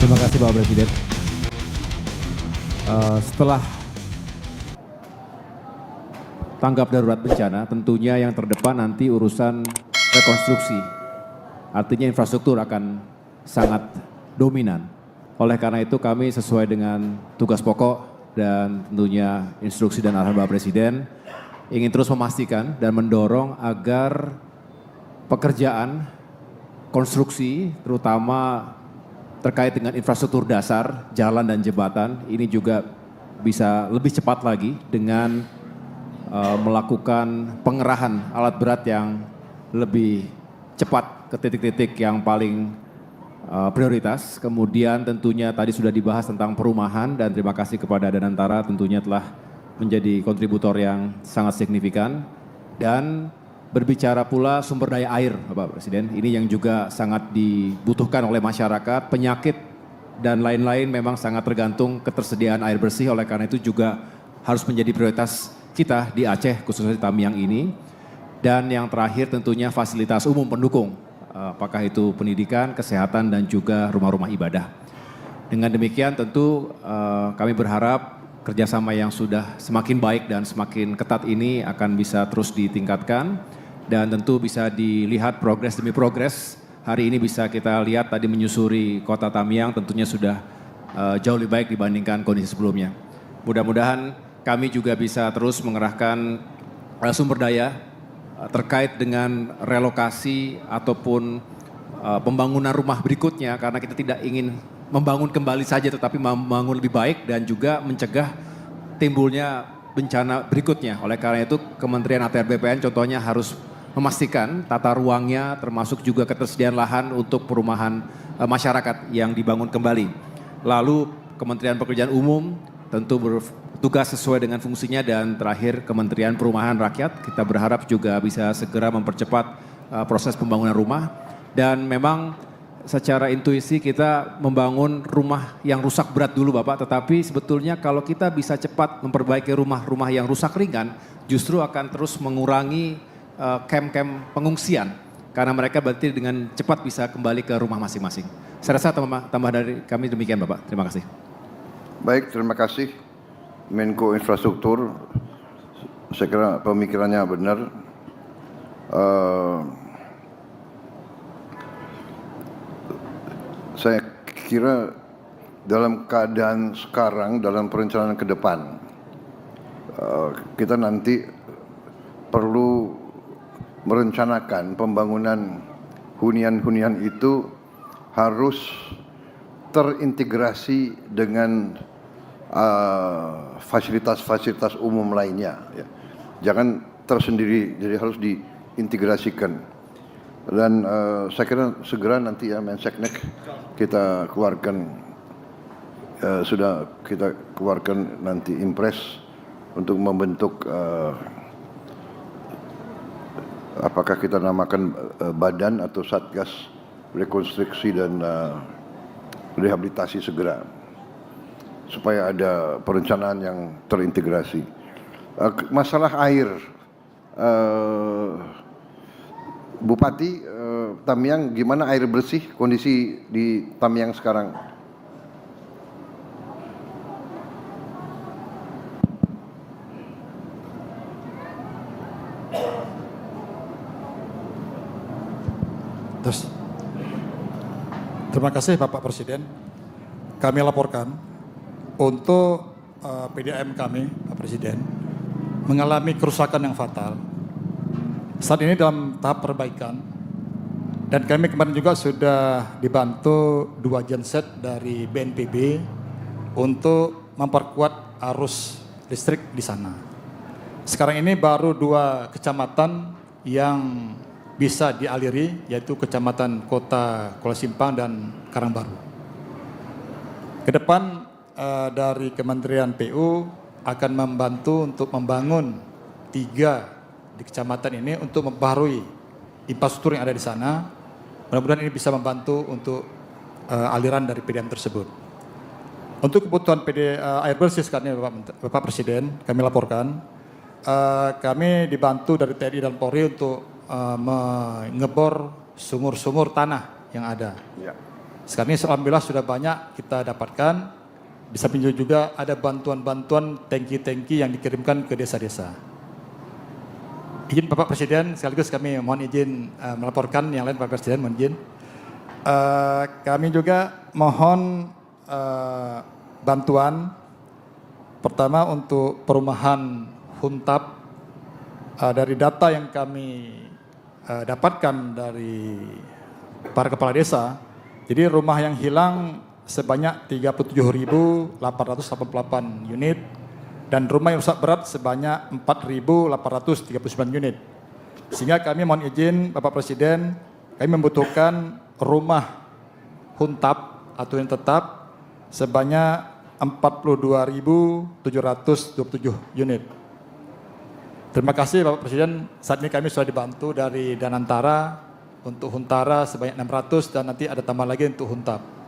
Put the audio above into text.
Terima kasih Bapak Presiden. Setelah tanggap darurat bencana, tentunya yang terdepan nanti urusan rekonstruksi. Artinya infrastruktur akan sangat dominan. Oleh karena itu kami sesuai dengan tugas pokok dan tentunya instruksi dan arahan Bapak Presiden ingin terus memastikan dan mendorong agar pekerjaan konstruksi terutama terkait dengan infrastruktur dasar, jalan dan jembatan ini juga bisa lebih cepat lagi dengan melakukan pengerahan alat berat yang lebih cepat ke titik-titik yang paling prioritas. Kemudian tentunya tadi sudah dibahas tentang perumahan dan terima kasih kepada Danantara tentunya telah menjadi kontributor yang sangat signifikan. Dan berbicara pula sumber daya air Bapak Presiden, ini yang juga sangat dibutuhkan oleh masyarakat, penyakit dan lain-lain memang sangat tergantung ketersediaan air bersih, oleh karena itu juga harus menjadi prioritas kita di Aceh khususnya di Tamiang ini. Dan yang terakhir tentunya fasilitas umum pendukung, apakah itu pendidikan, kesehatan dan juga rumah-rumah ibadah. Dengan demikian tentu kami berharap kerjasama yang sudah semakin baik dan semakin ketat ini akan bisa terus ditingkatkan dan tentu bisa dilihat progres demi progres. Hari ini bisa kita lihat tadi menyusuri kota Tamiang tentunya sudah jauh lebih baik dibandingkan kondisi sebelumnya. Mudah-mudahan kami juga bisa terus mengerahkan sumber daya terkait dengan relokasi ataupun pembangunan rumah berikutnya karena kita tidak ingin membangun kembali saja tetapi membangun lebih baik dan juga mencegah timbulnya bencana berikutnya. Oleh karena itu Kementerian ATR BPN contohnya harus memastikan tata ruangnya termasuk juga ketersediaan lahan untuk perumahan masyarakat yang dibangun kembali. Lalu Kementerian Pekerjaan Umum tentu bertugas sesuai dengan fungsinya dan terakhir Kementerian Perumahan Rakyat kita berharap juga bisa segera mempercepat proses pembangunan rumah dan memang secara intuisi kita membangun rumah yang rusak berat dulu Bapak, tetapi sebetulnya kalau kita bisa cepat memperbaiki rumah-rumah yang rusak ringan justru akan terus mengurangi kem-kem pengungsian karena mereka berarti dengan cepat bisa kembali ke rumah masing-masing. Saya rasa tambah dari kami demikian Bapak, terima kasih. Baik, terima kasih Menko Infrastruktur. Saya kira pemikirannya benar. Saya kira dalam keadaan sekarang, dalam perencanaan ke depan, kita nanti perlu merencanakan pembangunan hunian-hunian itu harus terintegrasi dengan fasilitas-fasilitas umum lainnya. Ya. Jangan tersendiri, jadi harus diintegrasikan. Dan saya kira segera nanti ya Menseknek kita keluarkan, sudah kita keluarkan nanti impres untuk membentuk apakah kita namakan badan atau satgas rekonstruksi dan rehabilitasi segera supaya ada perencanaan yang terintegrasi. Masalah air, Bupati Tamiang, gimana air bersih kondisi di Tamiang sekarang? Terima kasih Bapak Presiden. Kami laporkan untuk PDAM kami, Pak Presiden, mengalami kerusakan yang fatal. Saat ini dalam tahap perbaikan dan kami kemarin juga sudah dibantu 2 genset dari BNPB untuk memperkuat arus listrik di sana. Sekarang ini baru 2 kecamatan yang bisa dialiri, yaitu Kecamatan Kota Kuala Simpang dan Karangbaru. Ke depan dari Kementerian PU akan membantu untuk membangun 3 di kecamatan ini untuk memperbarui infrastruktur yang ada di sana. Mudah-mudahan ini bisa membantu untuk aliran dari PDAM tersebut. Untuk kebutuhan air bersih sekarang ini Bapak Presiden, kami laporkan kami dibantu dari TNI dan Polri untuk mengebor sumur-sumur tanah yang ada. Ya. Sekarang ini alhamdulillah sudah banyak kita dapatkan. Bisa juga ada bantuan-bantuan tangki-tangki yang dikirimkan ke desa-desa. Izin Bapak Presiden, sekaligus kami mohon izin melaporkan yang lain Bapak Presiden, mohon izin. Kami juga mohon bantuan pertama untuk perumahan Huntap. Dari data yang kami dapatkan dari para kepala desa, jadi rumah yang hilang sebanyak 37.888 unit dan rumah yang rusak berat sebanyak 4.839 unit. Sehingga kami mohon izin Bapak Presiden, kami membutuhkan rumah Huntap atau yang tetap sebanyak 42.727 unit. Terima kasih Bapak Presiden, saat ini kami sudah dibantu dari Danantara untuk Huntara sebanyak 600 dan nanti ada tambah lagi untuk Huntap.